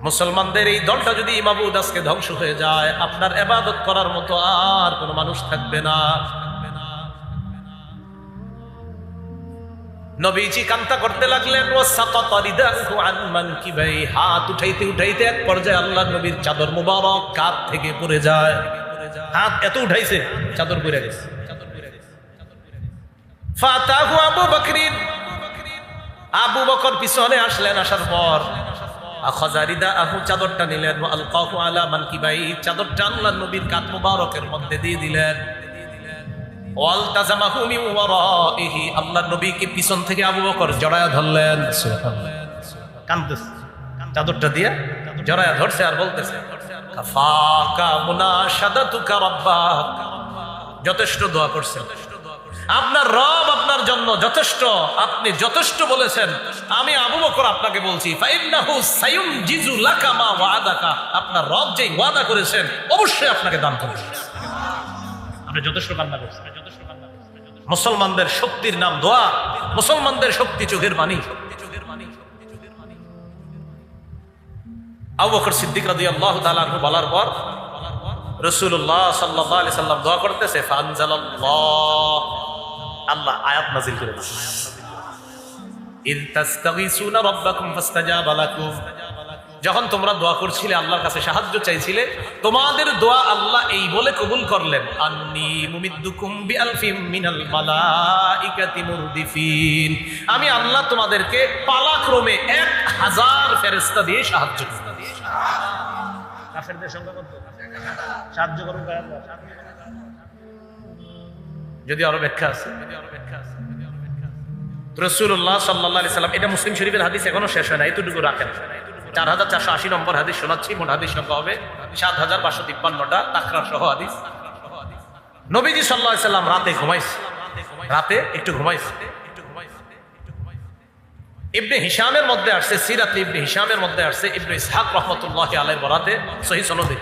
মুসলমানদের এই দলটা যদি মাবুদ আজকে ধ্বংস হয়ে যায়, আপনার ইবাদত করার মতো আর কোনো মানুষ থাকবে না। নবীজি কান্তা করতে লাগলেন, ওয়াসাকাতা রিদাহু আন মানকিবাই, হাত উঠাইতে উঠাইতে এক পর্যায়ে আল্লাহর নবীর চাদর মুবারক কাঁধ থেকে পড়ে যায়। হাত এত উঠাইছে চাদর পড়ে গেছে। ফাতাহু আবু বকরিন, আবু বকর পিছনে আসলেন, আসার পর আখাযা রিদাহু, চাদরটা নিলেন, ওয়া আলকাহু আলা মানকিবাই, চাদরটা আল্লাহর নবীর কাঁধ মুবারকের মধ্যে দিয়ে দিলেন। ওয়ালতাজামাহু মিন ওয়ারাইহি, আল্লাহর নবীকে পিছন থেকে আবু বকর জড়ায়া ধরলেন। সুবহানাল্লাহ, কাঁদতেছে, চাদরটা দিয়ে জড়ায়া ধরছে আর বলতেছে, কাফাকা মুনাশাদাতুকা রাব্বাক, যথেষ্ট দোয়া করছেন, আপনার রব আপনার জন্য যথেষ্ট, আপনি যথেষ্ট বলেছেন। আমি আবু বকর আপনাকে বলছি, ফাইন্নাহু সায়ুনজিজু লাকা মা ওয়াদাকা, আপনার রব যেই ওয়াদা করেছেন অবশ্যই আপনাকে দান করবেন। আপনি যথেষ্ট কান্না করছেন। মুসলমানদের শক্তির নাম দোয়া, মুসলমানদের শক্তি চোখের পানি। আবু বকর সিদ্দিক রাদিয়াল্লাহু তাআলা আনহু বলার পর রাসূলুল্লাহ সাল্লাল্লাহু আলাইহি সাল্লাম দোয়া করতেছে, ফানজালাল্লাহ, আল্লাহ আয়াত নাযিল করে দিয়েছেন, ইয তাস্তাগীসুনা রাব্বাকুম ফাস্তাজাবা লাকুম, যখন তোমরা দোয়া করছিলে, আল্লাহর কাছে সাহায্য চাইছিলে, তোমাদের দোয়া আল্লাহ এই বলে কবুল করলেন, আন্নী মুমিদ্দুকুম বিআলফিম মিনাল মালাইকাতি মুরদিফিন, আমি আল্লাহ তোমাদেরকে পালাক্রমে 1000 ফেরেশতা দিয়ে সাহায্য করব। কাফেরদের সংখ্যা কত? সাহায্য করুন আল্লাহ। যদি আরো ব্যাখ্যা আছে, রাসূলুল্লাহ সাল্লাল্লাহু আলাইহি সাল্লাম, এটা মুসলিম শরীফের হাদিস, এখনো শেষ হয় না, এতটুকু রাখেন। 4480 নম্বর হাদিস শোনাচ্ছি, মোট হাদিস সংখ্যা হবে 7553টা, তাকরার সহ হাদিস। নবীজি সাল্লাল্লাহু আলাইহি সাল্লাম রাতে ঘুমাইছে, রাতে একটু ঘুমাইছে। ইবনে হিশামের মধ্যে আসছে, সিরাত ইবনে হিশামের মধ্যে আসছে, ইবনে ইসহাক রাহমাতুল্লাহি আলাইহির বরাতে সহিহ সনদে,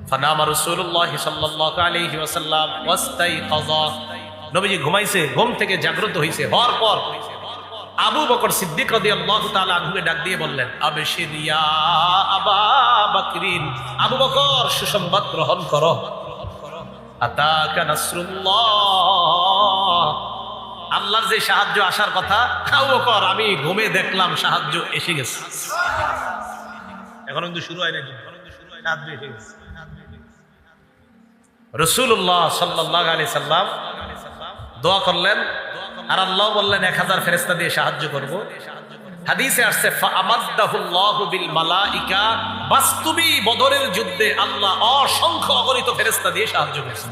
ফানামা রাসূলুল্লাহ সাল্লাল্লাহু আলাইহি ওয়াসাল্লাম ওয়াস্তাইকাযা, নবীজি ঘুমাইছে, ঘুম থেকে জাগ্রত হইছে, হওয়ার পর আবু বকর সিদ্দিক রাদিয়াল্লাহু তাআলা আনহুকে ডাক দিয়ে বললেন, আবশির ইয়া আবা বকরিন, আবু বকর সুসংবাদ গ্রহণ করো, আতাকা নাসরুল্লাহ, আল্লাহর যে সাহায্য আসার কথা, আবু বকর আমি ঘুমে দেখলাম সাহায্য এসে গেছে। এখন কিন্তু শুরু হয় না, সাহায্য এসে গেছে। রাসূলুল্লাহ সাল্লাল্লাহু আলাইহি সাল্লাম দোয়া করলেন, আর আল্লাহ বললেন 1000 ফেরেশতা দিয়ে সাহায্য করব। হাদিসে আসছে, ফাআমাদাহুল্লাহু বিল মালাইকা, বাস্তবী বদরের যুদ্ধে আল্লাহ অসংখ্য অগণিত ফেরেশতা দিয়ে সাহায্য করেছেন।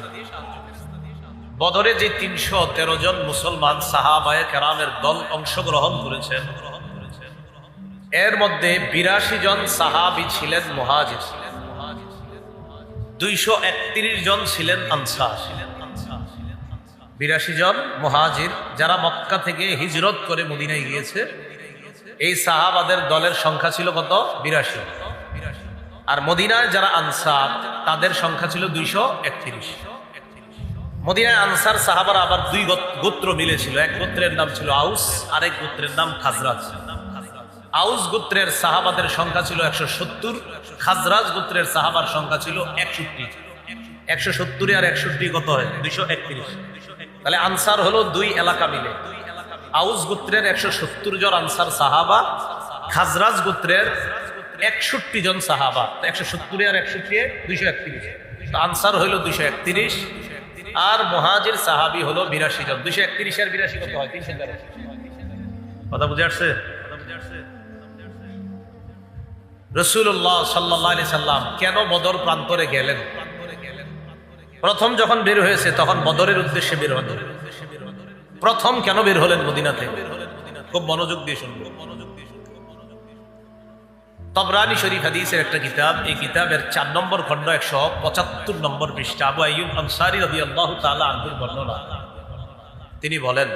বদরে যে 313 জন মুসলমান সাহাবায়ে কেরামের দল অংশগ্রহণ করেছেন, এর মধ্যে 82 জন সাহাবী ছিলেন মুহাজির, 231 জন ছিলেন আনসার। 82 জন মুহাজির যারা মক্কা থেকে হিজরত করে মদিনায় গিয়েছে, এই সাহাবাদের দলের সংখ্যা ছিল কত? 82। আর মদিনায় যারা আনসার, তাদের সংখ্যা ছিল 231। মদিনায় আনসার সাহাবারা আবার 2 গোত্র মিলেছিল, এক গোত্রের নাম ছিল আউস, আরেক গোত্রের নাম খাজরাজ। আউস গোত্রের সাহাবাদের সংখ্যা ছিল 170, খাজরাজ গোত্রের সাহাবার সংখ্যা ছিল 61। 170 আর 61 কত হয়? 231। তাহলে আনসার হলো 2 এলাকা মিলে। আউস গোত্রের 170 জন আনসার সাহাবা, খাজরাজ গোত্রের 61 জন সাহাবা। 170 আর 61 231, তো আনসার হইল 231, আর মুহাজির সাহাবী হলো 82 জন। 231 আর 82 কত হয়? 313। কথা বুঝে আসছে? রাসূলুল্লাহ সাল্লাল্লাহু আলাইহি সাল্লাম কেন বদর প্রান্তরে গেলেন? প্রথম যখন বের হয়েছে তখন বদরের উদ্দেশ্যে বের হলেন। প্রথম কেন বের হলেন মদিনা থেকে? খুব মনোযোগ দিয়ে শুনবেন। তবরানী শরীফ হাদিসের একটা কিতাব, এই কিতাবের 4 নম্বর খণ্ড 175 নম্বর পৃষ্ঠা, আবু আইয়ুব আনসারী রাদিয়াল্লাহু তাআলা আনহুর বর্ণনা। তিনি বলেন,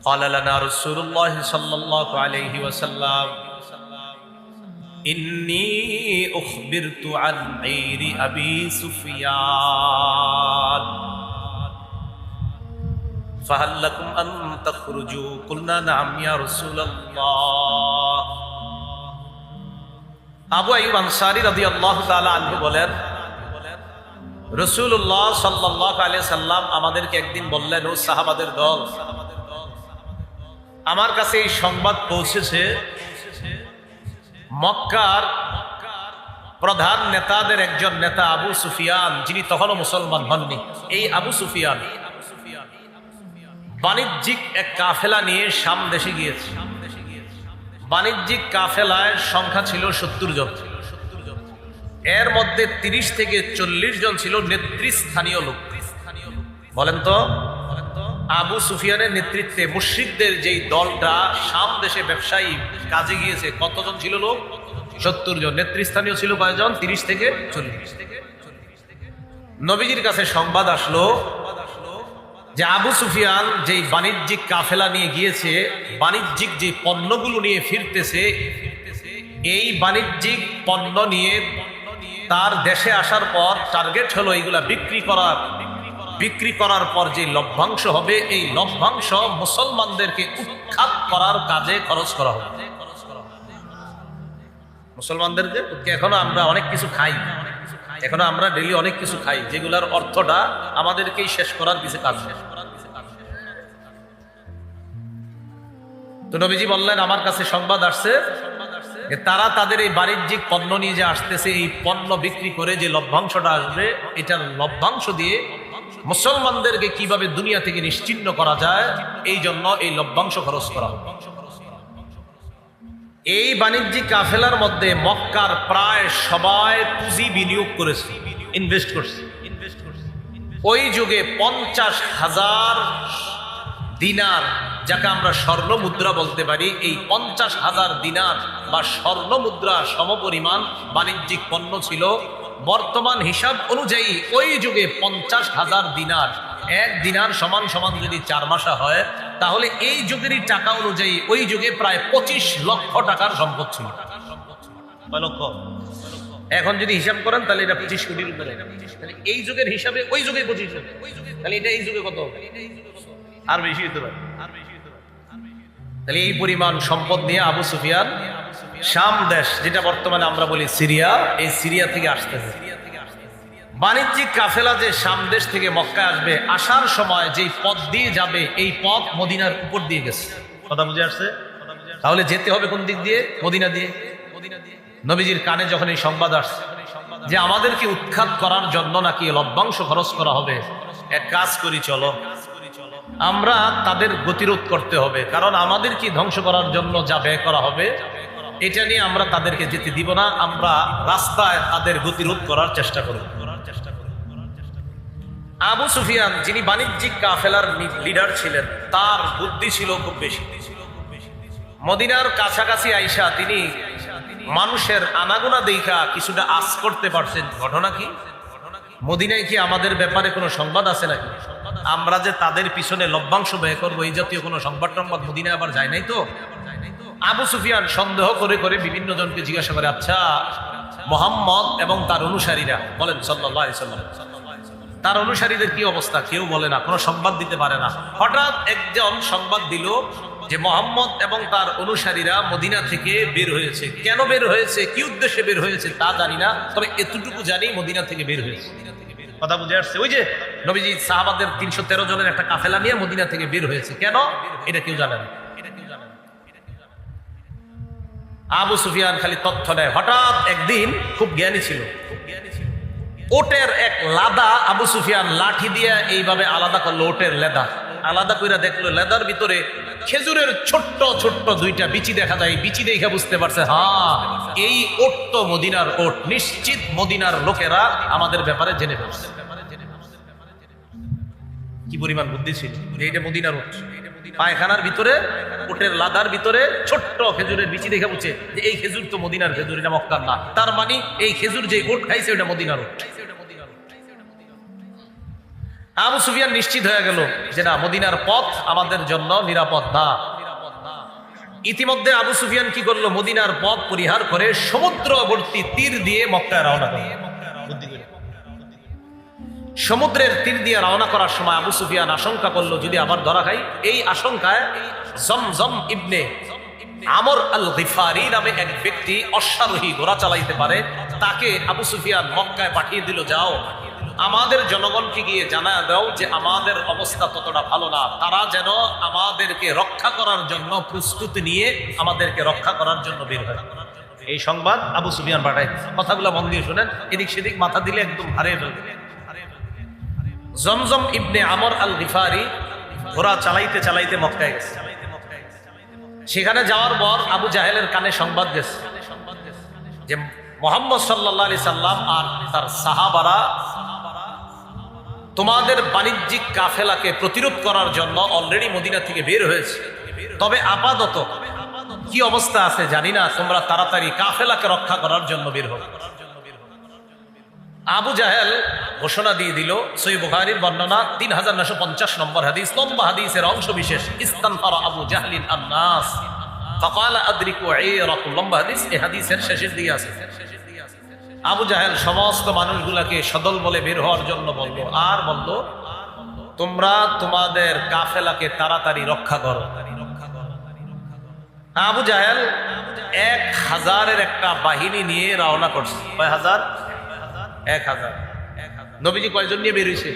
ক্বালা লানা রাসূলুল্লাহ সাল্লাল্লাহু আলাইহি ওয়াসাল্লাম, ইন্নী উখবিরতু আন গায়রি আবি সুফিয়ান ফাহাল লাকুম আন তাখরুজু? কুলনা না'আম ইয়া রাসূলুল্লাহ। আবু আইয়ুব আনসারী রাদিয়াল্লাহু তাআলা আনহু বলেন, রাসূলুল্লাহ সাল্লাল্লাহু আলাইহি সাল্লাম আমাদেরকে একদিন বললেন, ও সাহাবাদের দল, আমার কাছে এই সংবাদ পৌঁছেছে মক্কার প্রধান নেতাদের একজন নেতা আবু সুফিয়ান, যিনি তখনও মুসলমান হননি, এই আবু সুফিয়ান বাণিজ্যিক এক কাফেলা নিয়ে শাম দেশে গিয়েছে। বাণিজ্যিক কাফেলায় সংখ্যা ছিল 70 জন। এর মধ্যে 30 থেকে 40 জন ছিল নেতৃস্থানীয় লোক। বলেন তো, আবু সুফিয়ানের নেতৃত্বে মুশরিকদের যেই দলটা শাম দেশে ব্যবসায়ী কাজে গিয়েছে, কতজন ছিল লোক? 70 জন। নেতৃস্থানীয় ছিল কয়জন? 30 থেকে 40। নবীজির কাছে সংবাদ আসলো যে আবু সুফিয়ান যেই বাণিজ্যিক কাফেলা নিয়ে গিয়েছে, বাণিজ্যিক যে পণ্যগুলো নিয়ে ফিরতেছে, এই বাণিজ্যিক পণ্য নিয়ে তার দেশে আসার পর টার্গেট হলো এইগুলা বিক্রি করার পর যে লভ্যাংশ হবে, এই লভ্যাংশ মুসলমানদেরকে উৎখাত করার কাজে খরচ করা হবে। মুসলমানদেরকে এখনো আমরা অনেক কিছু খাই, এখনো আমরা ডেইলি অনেক কিছু খাই, যেগুলার অর্থটা আমাদেরকেই শেষ করার পিছে কাজ। তো নবীজি বললেন, আমার কাছে সংবাদ আসছে যে তারা তাদের এই বাণিজ্যিক পণ্য নিয়ে যে আসতেছে, এই পণ্য বিক্রি করে যে লভ্যাংশটা আসবে, এটার লভ্যাংশ দিয়ে মুসলমানদেরকে কিভাবে দুনিয়া থেকে নিশ্চিহ্ন করা যায়, এই জন্য এই লভ্যাংশ খরচ করা হবে। এই বাণিজ্যিক কাফেলার মধ্যে মক্কার প্রায় সবাই পুঁজি বিনিয়োগ করেছে, ইনভেস্ট করছে। ওই যুগে 50,000 দিনার, যাকে আমরা স্বর্ণ মুদ্রা বলতে পারি, এই 50,000 দিনার বা স্বর্ণ মুদ্রা সমপরিমাণ বাণিজ্যিক পণ্য ছিল। বর্তমান হিসাব অনুযায়ী ওই যুগে 50,000 দিনার, এক দিনার সমান সমান যদি 4 মাসা হয়, তাহলে এই যুগেরই টাকা অনুযায়ী ওই যুগে প্রায় 25 লক্ষ টাকার সম্পদ ছিল। এখন যদি হিসাব করেন তাহলে এটা 25 কোটির উপরে। তাহলে এই যুগের হিসাবে ওই যুগে 25 লক্ষ, তাহলে এটা এই যুগে কত? আর বেশি হতে পারে। তাহলে এই পরিমাণ সম্পদ নিয়ে আবু সুফিয়ান শাম দেশ, যেটা বর্তমানে আমরা বলি সিরিয়া, এই সিরিয়া থেকে আসতেছে। বাণিজ্যিক কাফেলা যে শাম দেশ থেকে মক্কায় আসবে, আসার সময় যেই পথ দিয়ে যাবে, এই পথ মদিনার উপর দিয়ে গেছে। কথা বুঝে আসছে? তাহলে যেতে হবে কোন দিক দিয়ে? মদিনা দিয়ে। নবীজির কানে যখন এই সংবাদ আসছে যে আমাদেরকে উৎখাত করার জন্য নাকি লভ্যাংশ খরচ করা হবে, এক কাজ করি, চলো আমরা তাদের গতিরোধ করতে হবে, কারণ আমাদেরকে ধ্বংস করার জন্য যা ব্যয় করা হবে, এটা নিয়ে আমরা তাদেরকে যেতে দিব না, আমরা রাস্তায় তাদের গতিরোধ করার চেষ্টা করব। আবু সুফিয়ান, যিনি বাণিজ্যিক কাফেলার লিডার ছিলেন, তার বুদ্ধি ছিল খুব বেশি। মদিনার কাছাকাছি আইসা তিনি মানুষের আনাগোনা দেখা কিছুটা আঁচ করতে পারছেন। ঘটনা কি? মদিনায় কি আমাদের ব্যাপারে কোনো সংবাদ আছে নাকি? আমরা যে তাদের পিছনে লভ্যাংশ ব্যয় করবো, এই জাতীয় কোনো সংবাদ মদিনায় আবার যায় নাই তো? আবু সুফিয়ান সন্দেহ করে করে বিভিন্ন জনকে জিজ্ঞাসা করে, আচ্ছা মুহাম্মদ এবং তার অনুসারীরা, বলেন সাল্লাল্লাহু আলাইহি ওয়াসাল্লাম, তার অনুসারীদের কি অবস্থা? কেউ বলে না, কোনো সংবাদ দিতে পারে না। হঠাৎ একজন সংবাদ দিল যে মুহাম্মদ এবং তার অনুসারীরা মদিনা থেকে বের হয়েছে। কেন বের হয়েছে, কি উদ্দেশ্যে বের হয়েছে তা জানি না, তবে এতটুকু জানি মদিনা থেকে বের হয়েছে। কথা বুঝে আসছে? ওই যে নবীজি সাহাবাদের 313 জনের একটা কাফেলা নিয়ে মদিনা থেকে বের হয়েছে, কেন এটা কেউ জানে না। আবু সুফিয়ান খালি তথ্য দেয়। হঠাৎ একদিন, খুব জ্ঞানী ছিল, ওটের এক লাদা আবু সুফিয়ান লাঠি দিয়ে এইভাবে আলাদা করলো। ওটের লেদা আলাদা করে দেখলো, লেদার ভিতরে খেজুরের ছোট্ট ছোট্ট 2টা বিচি দেখা যায়। বিচি দেখে বুঝতে পারছে, হ্যাঁ এই ওট তো মদিনার ওট, নিশ্চিত মদিনার লোকেরা আমাদের ব্যাপারে জেনে ফেলছে। কি পরিমাণ বুদ্ধি ছিল, এইটা মদিনার ওট। পায়খানার ভিতরে, ওটের লাদার ভিতরে ছোট্ট খেজুরের বিচি দেখে বুঝছে যে এই খেজুর তো মদিনার খেজুর, এটা মক্কার না। তার মানে এই খেজুর যে ওট খাইছে ওটা মদিনার ওট। আবু সুফিয়ান নিশ্চিত হয়ে গেল যে না, মদিনার পথ আমাদের জন্য নিরাপদ না। ইতিমধ্যে আবু সুফিয়ান কি করলো, মদিনার পথ পরিহার করে সমুদ্রবর্তী তীর দিয়ে মক্কায় রওনা করল। সমুদ্রের তীর দিয়ে রওনা করার সময় আবু সুফিয়ান আশঙ্কা করলো যদি আবার ধরা খাই। এই আশঙ্কায় জমজম ইবনে আমর আল গিফারি নামে এক ব্যক্তি অশ্বারোহী ঘোড়া চালাইতে পারে, তাকে আবু সুফিয়ান মক্কায় পাঠিয়ে দিল, যাও আমাদের জনগণকে গিয়ে জানায় দাও যে আমাদের অবস্থা ততটা ভালো না, তারা যেন আমাদেরকে রক্ষা করার জন্য প্রস্তুতি নিয়ে আমাদেরকে রক্ষা করার জন্য বের হয়। এই সংবাদ আবু সুফিয়ান পাঠায়। কথাগুলো মন দিয়ে শুনেন, এদিক সেদিক মাথা দিলে একদম হারিয়ে ফেলবে। জমজম ইবনে আমর আল গিফারি ঘোড়া চালাইতে চালাইতে মক্কায় গেছে। সেখানে যাওয়ার পর আবু জাহেলের কানে সংবাদ গেছে যে মুহাম্মদ সাল্লাল্লাহু আলাইহি সাল্লাম আর তার সাহাবারা তোমাদের বাণিজ্যিক কাফেলাকে প্রতিরোধ করার জন্য অলরেডি মদিনা থেকে বের হয়েছে, তবে আপাতত কি অবস্থা আছে জানি না, তোমরা তাড়াতাড়ি কাফেলাকে রক্ষা করার জন্য বের হবে। আবু জাহেল ঘোষণা দিয়ে দিল, সহিহ বুখারীর বর্ণনা 3950 নম্বর হাদিস, লম্বা হাদিসের অংশ বিশেষ, ইস্তানফারা আবু জাহলিন আন-নাস ফাকালা আদরিকু আইরাকুম, লম্বা হাদিস, এই হাদিসের শেষের দিকে আছে। আবু জাহেল সমস্ত মানুষগুলাকে সদল বলে বের হওয়ার জন্য বলল, আর বলল তোমরা তোমাদের কাফেলাকে তাড়াতাড়ি রক্ষা করো। আবু জাহেল 1000-এর একটা বাহিনী নিয়ে রওনা করছে। কয় হাজার? 1000। নবীজি কয়জন নিয়ে বের হয়েছে?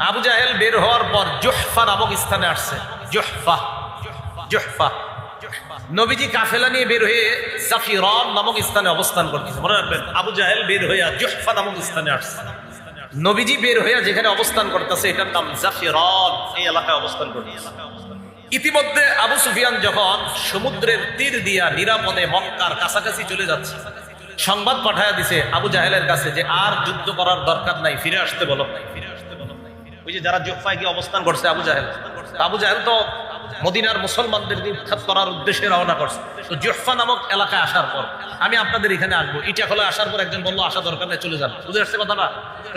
আবু জাহেল বের হওয়ার পর জুহফা নামক স্থানে আসছে। জুহফা নবীজি কাফেলা নিয়ে বের হয়ে জাফিরান নামক স্থানে অবস্থান করতেছে। মনে রাখবেন, আবু জাহেল বের হয়ে জুহফা নামক স্থানে আসছে। নবীজি বের হয়ে যেখানে অবস্থান করতেছে এটার নাম জাফিরান, এই এলাকায় অবস্থান করতেছে। ইতিমধ্যে আবু সুফিয়ান যখন সমুদ্রের তীর দিয়া নিরাপদে মক্কার কাছাকাছি চলে যাচ্ছে, সংবাদ পাঠায়া দিছে আবু জাহেলের কাছে যে আর যুদ্ধ করার দরকার নাই, ফিরে আসতে বলো। ওই যে যারা জুহফায় গিয়ে অবস্থান করছে আবু জাহেল তো মদিনার মুসলমানদেরকে উৎখাত করার উদ্দেশ্যে রওনা করছে। তো জুহফা নামক এলাকায় আসার পর আমি আপনাদের এখানে আসবো, ইটাখোলা আসার পর একজন বললো আসা দরকার নেই, চলে যান। বুঝে আসছে কথাটা?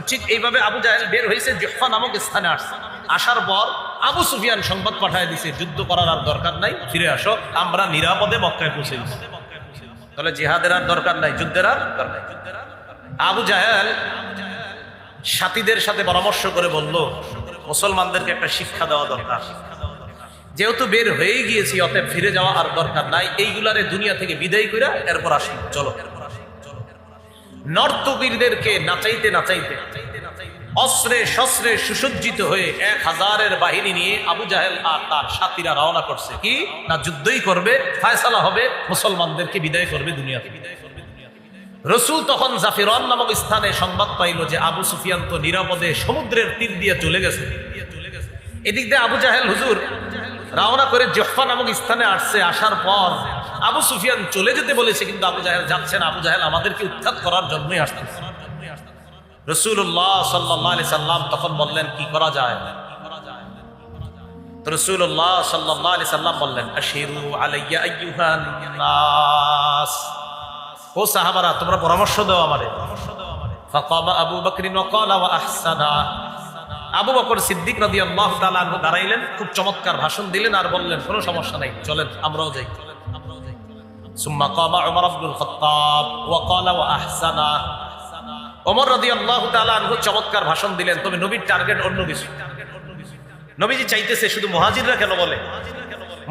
ঠিক এইভাবে আবু জাহেল বের হয়েছে, জুহফা নামক স্থানে আসছে। আসার পর আবু সুফিয়ান সংবাদ পাঠায় দিছে যুদ্ধ করার আর দরকার নাই, ফিরে আসো, আমরা নিরাপদে মক্কায় পৌঁছে গেছি। তাহলে জিহাদের আর দরকার নাই, যুদ্ধের আর দরকার নাই। আবু জাহেল সাথীদের সাথে পরামর্শ করে বলল, মুসলমানদেরকে একটা শিক্ষা দেওয়া দরকার, যেহেতু বের হয়ে গিয়েছি অতএব ফিরে যাওয়া আর দরকার নাই, এইগুলারে দুনিয়া থেকে বিদায় কইরা এরপর আসি, চলো। নর্তকীদেরকে নাচাইতে নাচাইতে অস্ত্রে শস্ত্রে সুসজ্জিত হয়ে 1000-এর বাহিনী নিয়ে আবু জাহেল আর তার সাথীরা রওনা করছে। কি না, যুদ্ধই করবে, ফায়সালা হবে, মুসলমানদেরকে বিদায় করবে দুনিয়া থেকে। রসুল তখন জাফিরান নামক স্থানে সংবাদ পাইল যে আবু সুফিয়ান তো নিরাপদে সমুদ্রের তীর দিয়ে চলে গেছে। এদিক দিয়ে আবু জাহেল হুজুর রওনা করে জুহফা নামক স্থানে আসছে। আসার পর আবু সুফিয়ান চলে যেতে বলেছে, কিন্তু আবু জাহেল যাচ্ছে না, আবু জাহেল আমাদেরকে উৎখাত করার জন্যই আসতেছে। রাসূলুল্লাহ সাল্লাল্লাহু আলাইহি সাল্লাম তখন বললেন কি করা যায়? তো রাসূলুল্লাহ সাল্লাল্লাহু আলাইহি সাল্লাম বললেন, আশিরু আলাইয়া আইয়ুহান নাস, ও সাহাবারা তোমরা পরামর্শ দাও আমারে। ফাকামা আবু বকর ওয়া ক্বালা ওয়া আহসানা, আবু বকর সিদ্দিক রাদিয়াল্লাহু তাআলা আনহু দাঁড়াইলেন, খুব চমৎকার ভাষণ দিলেন আর বললেন কোনো সমস্যা নাই, চলেন আমরাও যাই। সুম্মা কামা উমর ইবনুল খাত্তাব ওয়া ক্বালা ওয়া আহসানা, ওমর রাদিয়াল্লাহু তাআলা আনহু চমৎকার ভাষণ দিলেন, তবে নবীর টার্গেট অন্য কিছু। নবীজি চাইতেছে শুধু মুহাজিররা কেন বলে,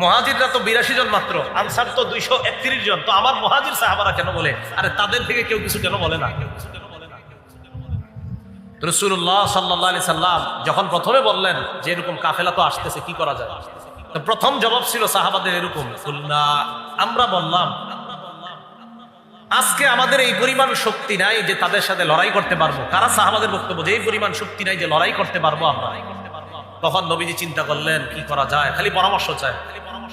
মুহাজিররা তো 82 জন মাত্র, আনসার তো 231 জন, তো আমার মুহাজির সাহাবারা কেন বলে? আরে তাদের থেকে কেউ কিছু কেন বলে না? রাসূলুল্লাহ সাল্লাল্লাহু আলাইহি সাল্লাম যখন প্রথমে বললেন যে এরকম কাফেলা তো আসতেছে, কি করা যায়? তো প্রথম জবাব ছিল সাহাবাদের এরকম, আমরা বললাম আজকে আমাদের এই পরিমাণ শক্তি নাই যে তাদের সাথে লড়াই করতে পারবো। কারা? সাহাবাদের বক্তব্য যে এই পরিমাণ শক্তি নাই যে লড়াই করতে পারবো আমরা। তখন নবীজি চিন্তা করলেন কি করা যায়, খালি পরামর্শ চায়।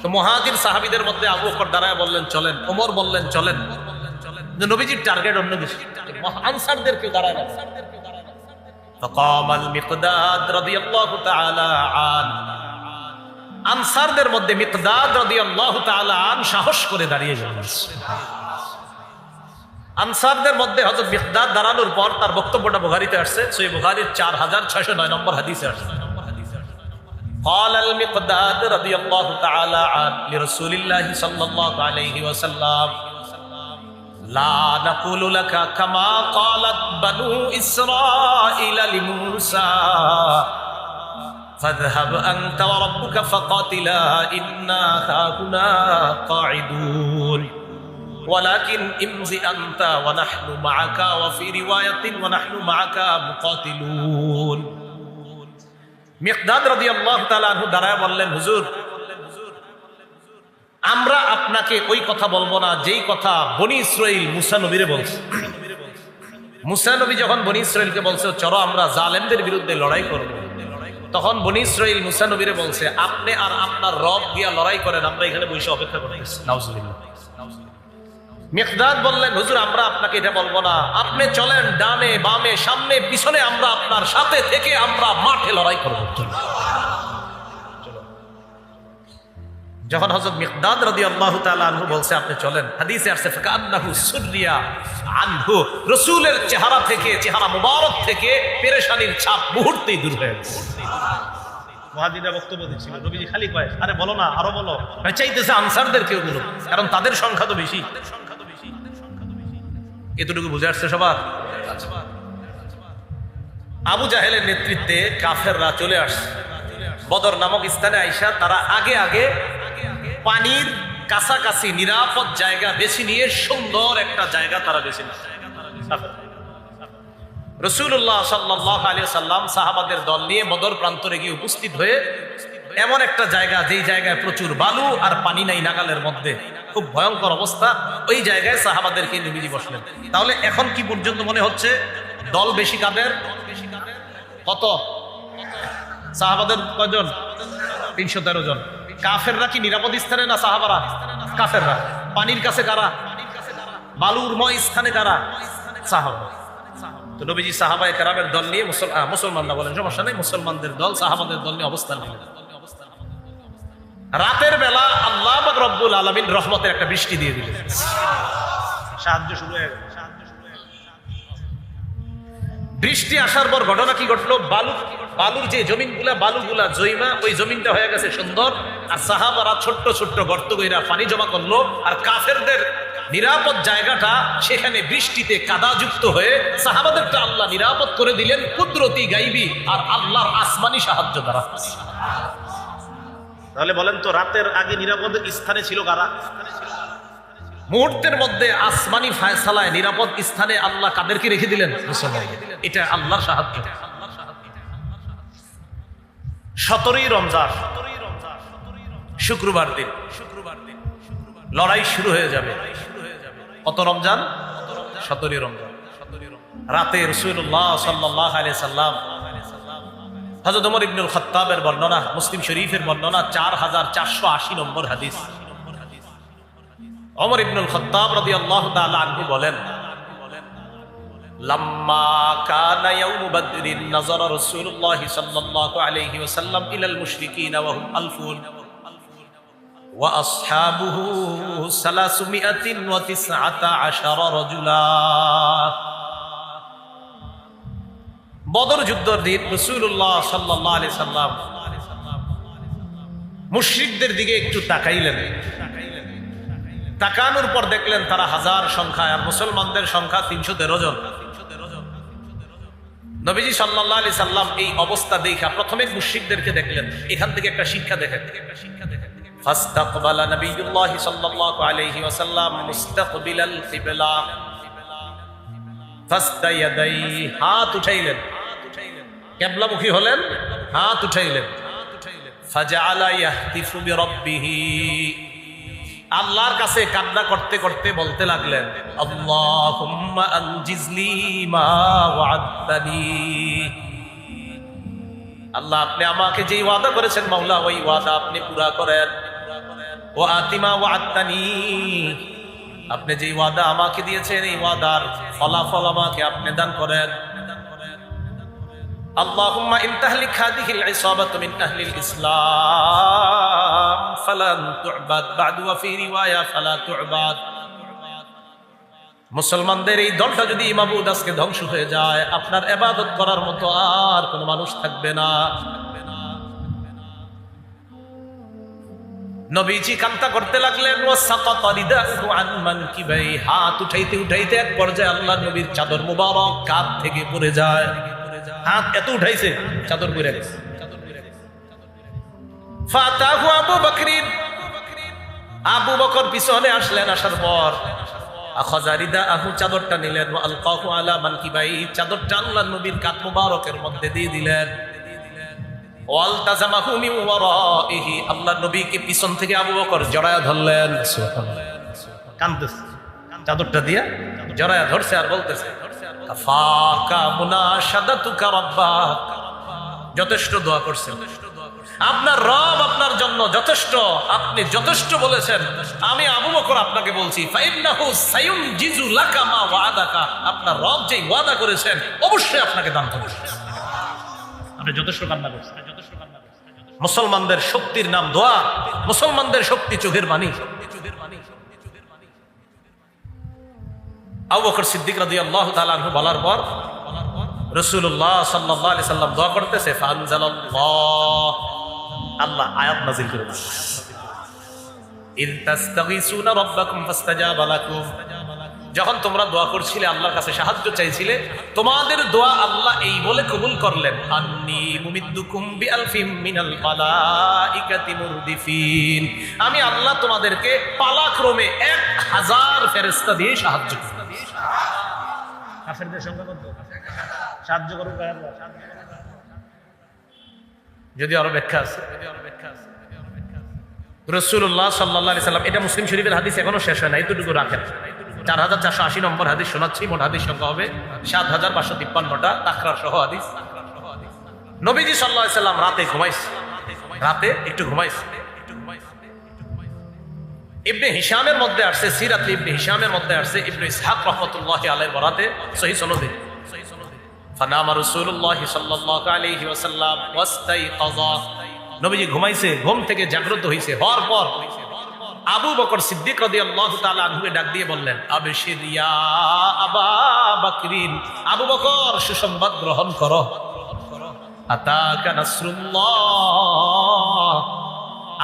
তো মুহাজির সাহাবীদের মধ্যে আবু বকর দাঁড়ায় বললেন চলেন, ওমর বললেন চলেন। নবীজির টার্গেট অন্য কিছু, আনসারদের কেউ দাঁড়ায় না। فقام المقداد رضي الله تعالى عنه, আনসারদের মধ্যে মিকদাদ রাদিয়াল্লাহু তাআলা আন সাহস করে দাঁড়িয়ে গেলেন। আনসারদের মধ্যে হযরত মিকদাদ দাঁড়ানোর পর তার বক্তব্যটা বুখারীতে আসছে, সহিহ বুখারীর 4609 নম্বর হাদিসে আসছে। قال المقداد رضي الله تعالى عنه لرسول الله صلى الله عليه وسلم لا نقول لك كما قالت بنو إسرائيل لموسى ফাযহাব আনতা ওয়া রাব্বুকা ফাকাতিলা ইন্না হাহুনা কাঈদুন ওয়ালাকিন ইমজি আনতা ওয়া নাহনু মাআকা ওয়া ফি রিওয়ায়াতিন ওয়া নাহনু মাআকা মুকাতিলুন। মিকদাদ রাদিয়াল্লাহু তাআলা আনহু দাঁড়ায় বললেন, হুজুর, আমরা আপনাকে ওই কথা বলবো না যেই কথা বনি ইসরাইল মুসা নবীরে বলছে। মুসা নবী যখন বনি ইসরাইলকে বলছে চলো আমরা জালেমদের বিরুদ্ধে লড়াই করব, তখন বনি ইসরাইল মুসা নবীরে বলছে আপনি আর আপনার রব গিয়া লড়াই করেন, আমরা এখানে বসে অপেক্ষা করতেছি। নাউজুবিল্লাহ। মিকদাদ বললেন, হুজুর, আমরা আপনাকে এটা বলবো না, আপনি চলেন ডানে বামে সামনে পিছনে, আমরা আপনার সাথে থেকে আমরা মাঠে লড়াই করব। যখন হযরত মিকদাদ রাদিয়াল্লাহু তাআলা আনহু বলছে আপনি চলেন, হাদিসে আসছে ফাকান্নাহু সুররিয়া আনহু, রাসূলের চেহারা থেকে, চেহারা মুবারক থেকে পেরেশানির ছাপ মুহূর্তেই দূর হয়ে গেছে। মুহাজিররা বক্তব্য দিচ্ছিল, নবীজি খালি কয় আরে বলো না, আরো বলো, চাইতেছে আনসারদের কেউ বলো, কারণ তাদের সংখ্যা তো বেশি। এতটুকু বুঝে আসছে সবার? আবু জাহেলের নেতৃত্বে কাফেররা চলে আসছে বদর নামক স্থানে। আইসা তারা আগে আগে পানির কাছাকাছি নিরাপদ জায়গা বেছে নিয়ে সুন্দর একটা জায়গা তারা বেছে নিয়েছে। রাসূলুল্লাহ সাল্লাল্লাহু আলাইহি ওয়াসাল্লাম সাহাবাদের দল নিয়ে বদর প্রান্তরে গিয়ে উপস্থিত হয়ে এমন একটা জায়গা, যেই জায়গায় প্রচুর বালু আর পানি নাই নাগালের মধ্যে, খুব ভয়ঙ্কর অবস্থা, ওই জায়গায় সাহাবাদেরকে নবীজি বসলেন। তাহলে এখন কি পর্যন্ত মনে হচ্ছে দল বেশি কাদের? কত? সাহাবাদের কয়জন? 313 জন। কাফেররা কি নিরাপদ স্থানে না সাহাবারা? কাফেররা। পানির কাছে কারা? বালুরময় স্থানে কারা? সাহাবা। তো নবীজি সাহাবায়ে কেরামের দল নিয়ে, মুসলমানরা বলেন সমস্যা নেই, মুসলমানদের দল সাহাবাদের দল নিয়ে অবস্থান নিলেন। রাতের বেলা আল্লাহ পাক রব্বুল আলামিন রহমতের একটা বৃষ্টি দিয়ে দিলেন, সাহায্য শুরু হয়ে গেল। বৃষ্টি আসার পর ঘটনা কি ঘটলো? বালুর যে জমিনগুলা, বালুগুলা জৈমা, ওই জমিনটা হয়ে গেছে সুন্দর, আর সাহাবারা ছোট্ট ছোট্ট গর্ত কইরা পানি জমা করলো, আর কাফেরদের নিরাপদ জায়গাটা সেখানে বৃষ্টিতে কাদাযুক্ত হয়ে সাহাবাদেরটা আল্লাহ নিরাপদ করে দিলেন কুদরতি গাইবি আর আল্লাহর আসমানি সাহায্য দ্বারা। তাহলে বলেন তো রাতের আগে নিরাপদ স্থানে ছিল কারা? মুহূর্তের মধ্যে আসমানি ফায়সালায় নিরাপদ স্থানে আল্লাহ কাদেরকে রেখে দিলেন? মুসলমান। এটা আল্লাহর সাহায্য। 17ই রমজান শুক্রবার দিন লড়াই শুরু হয়ে যাবে। কত রমজান? 17ই রমজান। রাতে রাসূলুল্লাহ সাল্লাল্লাহু আলাইহি সাল্লাম, হযরত ওমর ইবনুল খাত্তাবের বর্ণনা, মুসলিম শরীফের বর্ণনা, 4480 নম্বর হাদিস। ওমর ইবনুল খাত্তাব রাদিয়াল্লাহু তাআলা আনহু বলেন, লাম্মা কানা ইয়াউম বদরিন নাযারা রাসূলুল্লাহ সাল্লাল্লাহু আলাইহি ওয়াসাল্লাম ইলাল মুশরিকিনা ওয়া হুম আলফুন ওয়া আসহাবুহু 319 রাজুলা। বদর যুদ্ধের দিন রাসূলুল্লাহ সাল্লাল্লাহু আলাইহি সাল্লাম মুশরিকদের দিকে একটু তাকাইলেন। তাকানোর পর দেখলেন তারা হাজার সংখ্যায়, আর মুসলমানদের সংখ্যা 313 জন। নবীজি সাল্লাল্লাহু আলাইহি সাল্লাম এই অবস্থা দেখা প্রথমে মুশরিকদেরকে দেখলেন। এখান থেকে একটা শিক্ষা দেখেন। ফাস্তাকবালা নবিয়ুল্লাহ সাল্লাল্লাহু আলাইহি ওয়াসাল্লাম মুস্তাকবিলাল কিবলা ফাস্তায়াদাই, হাত উঠাইলেন, কিবলামুখী হলেন, হাত উঠাইলেন। ফাজআলা ইয়াহতিফু বিরাব্বিহি, আল্লাহর কাছে কান্না করতে করতে বলতে লাগলেন, আল্লাহুম্মা আনজিজলি মা ওয়া'আদতানি, আল্লাহ আপনি আমাকে যেই ওয়াদা করেছেন মাওলা, ওই ওয়াদা আপনি পুরা করেন। ওয়া আতিমা ওয়া'আদতানি, আপনি যেই ওয়াদা আমাকে দিয়েছেন এই ওয়াদার ফলাফল আমাকে আপনি দান করেন। আল্লাহুম্মা ইন তাহলিক হাদিহিল ইসাবাতু মিন আহলিল ইসলাম ফালান তু'বাদ বা'দু ওয়া ফি রিওয়ায়া ফালা তু'বাদ, মুসলমানদের এই দলটা যদি মাবুদ আজকে ধ্বংস হয়ে যায়, আপনার ইবাদত করার মতো আর কোনো মানুষ থাকবে না। নবীজি কান্তা করতে লাগলেন। ওয়া সাকাতা রিদাহু আন মানকিবাই, হাত উঠাইতে উঠাইতে এক পর্যায়ে আল্লাহর নবীর চাদর মুবারক কাঁধ থেকে পড়ে যায়। হাত এত উঠাইছে চাদর পড়ে গেছে। ফাতাহু আবু বকরিন, আবু বকর পিছনে আসলেন, আসার পর আখাযারিদা আহু চাদরটা নিলেন, ওয়া আলকাহু আলা মানকিবাই, চাদরটা আল্লাহর নবীর কাঁধ মোবারকের মধ্যে দিয়ে দিলেন। ওয়ালতাজামাহু মিন ওয়ারাইহি, আল্লাহর নবীকে পিছন থেকে আবু বকর জড়ায়া ধরলেন। সুবহানাল্লাহ, কাঁদতেছে, চাদরটা দিয়া জড়ায়া ধরছে আর বলতেছে কাফাকা মুনাশাদাতুকা রাব্বাক, যথেষ্ট দোয়া করছেন, আপনার রব আপনার জন্য যথেষ্ট, আপনি যথেষ্ট বলেছেন। আমি আবু বকর আপনাকে বলছি ফাইন্নাহু সায়ুনজিজু লাকা মা ওয়াদাকা, আপনার রব যেই ওয়াদা করেছেন অবশ্যই আপনাকে দান করবেন। আপনি যথেষ্ট কান্না করছেন। মুসলমানদের শক্তির নাম দোয়া, মুসলমানদের শক্তি চোখের পানি। আবু বকর সিদ্দিক রাদিয়াল্লাহু তাআলা আনহু বলার পর রাসূলুল্লাহ সাল্লাল্লাহু আলাইহি সাল্লাম দোয়া করতেছে, ফানজালাল্লাহ, আল্লাহ আয়াত নাযিল করে দিয়েছে, ইন তাস্তাগীসুনা রাব্বাকুম ফাস্তাজাবা লাকুম, যখন তোমরা দোয়া করছিলে আল্লাহর কাছে সাহায্য চাইছিলে, তোমাদের দোয়া আল্লাহ এই বলে কবুল করলেন, আন্নী মুমিদ্দুকুম বিআলফিম মিনাল মালাইকাতি মুরদিফিন, আমি আল্লাহ তোমাদেরকে পালাক্রমে 1000 ফেরেশতা দিয়ে সাহায্য করব। কাফেরদের সংখ্যা কত? সাহায্য করুক আল্লাহ। যদি আরো ব্যাখ্যা আছে, রাসূলুল্লাহ সাল্লাল্লাহু আলাইহি সাল্লাম, এটা মুসলিম শরীফের হাদিস, এখনো শেষ হয় না, এতটুকু রাখেন। 4480 নম্বর হাদিস শোনাচ্ছি, মোট হাদিস সংখ্যা হবে 7553টা, তাকরার সহ হাদিস। নবীজি সাল্লাল্লাহু আলাইহি সাল্লাম রাতে ঘুমাইছে, রাতে একটু ঘুমাইছে। ইবনে হিশামের মধ্যে আসছে, সিরাত ইবনে হিশামের মধ্যে আসছে, ইবনে ইসহাক রাহমাতুল্লাহি আলাইহি বরাতে সহিহ সনদে, ফানামা রাসূলুল্লাহ সাল্লাল্লাহু আলাইহি ওয়াসাল্লাম ওয়াস্তাইকাযা, নবীজি ঘুমাইছে, ঘুম থেকে জাগ্রত হইছে, হওয়ার পর আবু বকর সিদ্দিক রাদিয়াল্লাহু তাআলা আনহুকে ডাক দিয়ে বললেন, আবশির ইয়া আবা বকরিন, আবু বকর সুসংবাদ গ্রহণ করো, আতাকা নাসরুল্লাহ,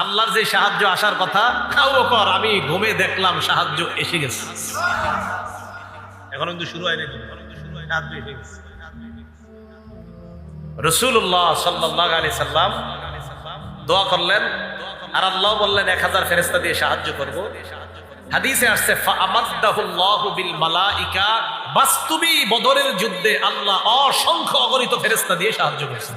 আল্লাহর যে সাহায্য আসার কথা, আবু বকর আমি ঘুমে দেখলাম সাহায্য এসে গেছে। এখন কিন্তু শুরু হয় নাই, সাহায্য এসে গেছে। রাসূলুল্লাহ সাল্লাল্লাহু আলাইহি সাল্লাম দোয়া করলেন, আর আল্লাহ বললেন 1000 ফেরেশতা দিয়ে সাহায্য করব। হাদিসে আসছে ফাআমাদাহুল্লাহু বিল মালাইকা, বাস্তবী বদরের যুদ্ধে আল্লাহ অসংখ্য অগণিত ফেরেশতা দিয়ে সাহায্য করেছেন।